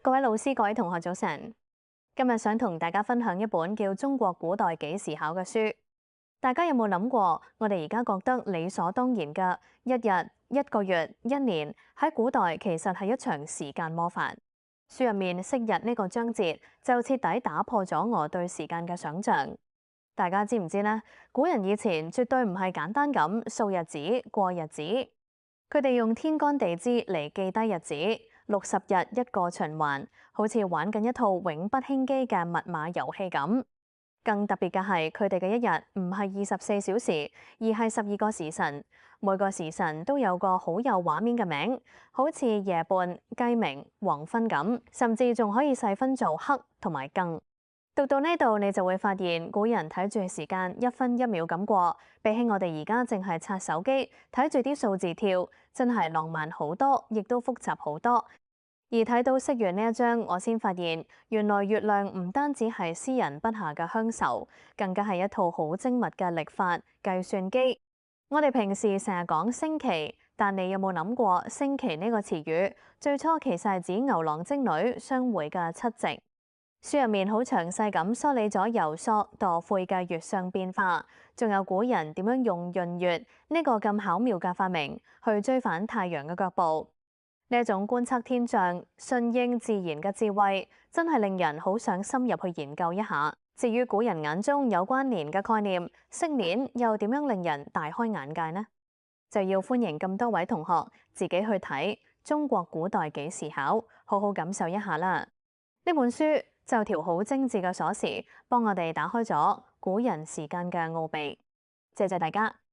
各位老師、各位同學早晨。今日想同大家分享一本叫《中國古代幾時考》嘅書。大家有冇諗過，我哋而家覺得理所當然嘅一日、一個月、一年，喺古代其實係一場時間魔法。書入面昔日呢個章節就徹底打破咗我對時間嘅想像。大家知唔知呢？古人以前絕對唔係簡單咁數日子、過日子，佢哋用天干地支嚟記低日子。60日一個循環，好似玩緊一套永不輕機嘅密碼遊戲咁。更特別嘅係，佢哋嘅一日唔係24小時，而係12個時辰。每個時辰都有個好有畫面嘅名，好似夜半、雞鳴、黃昏咁，甚至仲可以細分做黑同埋更。讀到呢度，你就會發現古人睇住時間一分一秒咁過，比起我哋而家淨係刷手機睇住啲數字跳，真係浪漫好多，亦都複雜好多。而睇到釋元呢一章，我先發現原來月亮唔單止係詩人筆下嘅鄉愁，更加係一套好精密嘅曆法計算機。我哋平時成日講星期，但你有冇諗過星期呢個詞語最初其實係指牛郎織女相會嘅七夕？書入面好詳細咁梳理咗由朔墮晦嘅月相變化，仲有古人點樣用閏月呢個咁巧妙嘅發明去追反太陽嘅腳步。呢一種觀測天象、順應自然嘅智慧，真係令人好想深入去研究一下。至於古人眼中有關年嘅概念，識年又點樣令人大開眼界呢？就要歡迎咁多位同學自己去睇《中國古代幾時考》，好好感受一下啦。呢本書就條好精緻嘅鎖匙，幫我哋打開咗古人時間嘅奧秘。謝謝大家。